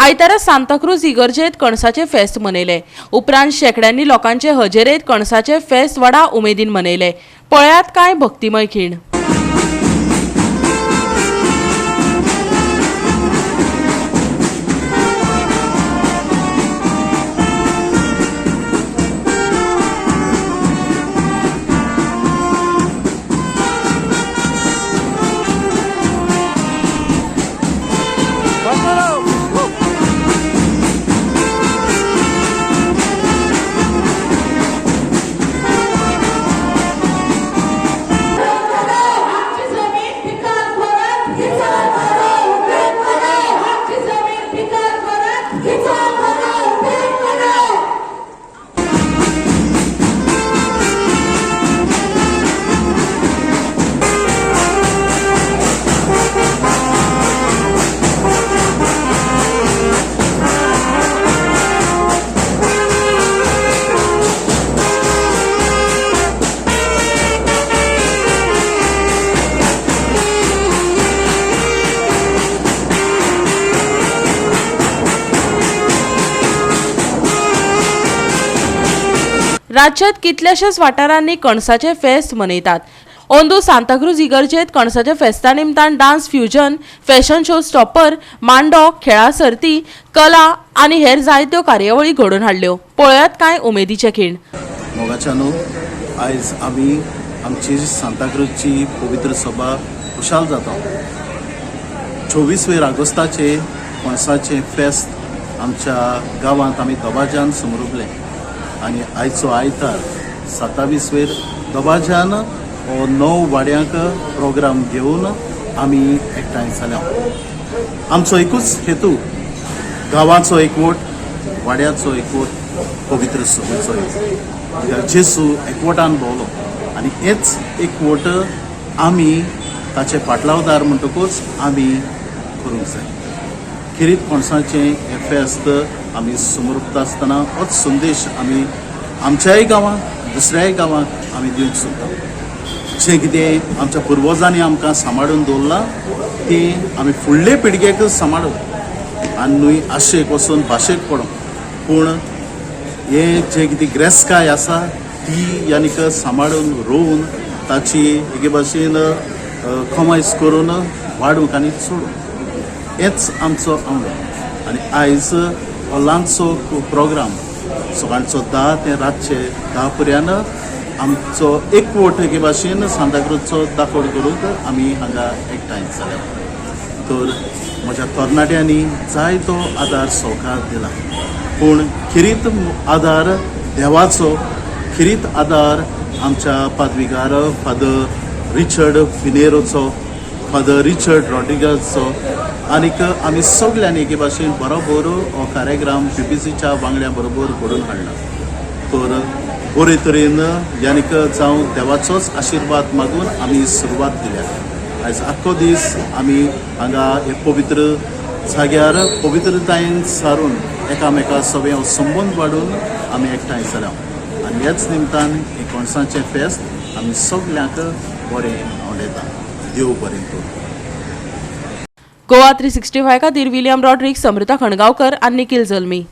आयतारा सांताक्रूज इगर्जेत कणसाचे फेस्त मनयले। उपरांत शेकड्यांनी लोकांचे हजेरेत कणसाचे फेस्त व्हडा उमेदीन मनयले। पळयात कांय भक्तिमय खीण। राज्यात कितल्याशाच वाठारांनी कणसाचे फेस्त मनयतात। अंदू सांताक्रूज इगर्जेत कणसाच्या फेस्ता निमतान dance fusion, fashion show stopper, मांडो, खेळा सर्ती, कला आनी हेर जायत्यो कार्यावळी घडोवन हाडल्यो। पळयात कांय उमेदीचे खीण। मोगाच्यानो आयज आमी आमची सांताक्रूजची पवित्र सभा खुशाल जाता। 24 ऑगस्टाचे कणसाचे फेस्त आमच्या गांवांत आमी दबाज्यान समरुपले आनी आयचो आयतार 27 दबाज्यान 9 वाड्यांक प्रोग्राम घेवन आमी एकठांय जाल्या। आमचो एकूच हेतू गांवाचो एकवट, वाड्याचो एकवट, पवित्र सभेचो एकवट। जेजू एकवटान भोवलो आनी हेच एकवट आमी ताचे पाटलावदार म्हणटकूच आमी करूंक जाय। खिरीत कणसाचें हें फेस्त आमी समरुपता आसतना होच संदेश आमी आमच्याय गांवांत, दुसऱ्याय गांवांत आमी दिवंक सोदता। जें कितें आमच्या पुर्वजांनी आमकां सांबाळून दवरलां तें आमी फुडले पिळगेक सांबाळप आनी न्हय आशेक वचून भाशेक पडप। पूण हें जें कितें गिरेस्तकाय आसा ती यानीक सांबाळून रोवन ताची एके भाशेन कमायस करून वाडूंक आनी सोडूंक हेंच आमचो आंवड। आनी आयज हो ल्हानसो प्रोग्राम सकाळचो 10 ते रातचे 10 पर्यंत आमचो एकवट एके भाशेन सांताक्रूजचो दाखोड करूंक आमी हांगा एकठांय जाल्या। तर म्हज्या तरणाट्यांनी जायतो आदार सहकार दिला, पूण खिरीत आदार देवाचो, खिरीत आदार आमच्या पादवीगार फादर रिचर्ड पिनेरोचो, फादर रिचर्ड रॉड्रिगसचो आनीक आमी सगळ्यांनी एके भाशेन बरोबर हो कार्यक्रम PPCच्या वांगड्या बरोबर घडोवन हाडला। तर बरे तरेन यानीक जावं देवाचोच आशिर्वाद मागून आमी सुरवात दिल्या। आयज आख्खो दीस आमी हांगा हे पवित्र जाग्यार पवित्रतायेन सारून एकामेका सगळे संबंद वाडून आमी एकठांय जाल्या आनी ह्याच निमतान हे कणसाचें फेस्त आमी सगळ्यांक बरें आवडयता। देव बरें करूं। गोवा 365 खातीर विलियम रॉड्रिक्स, समृता खणगांवकर आनी निखिल जल्मी।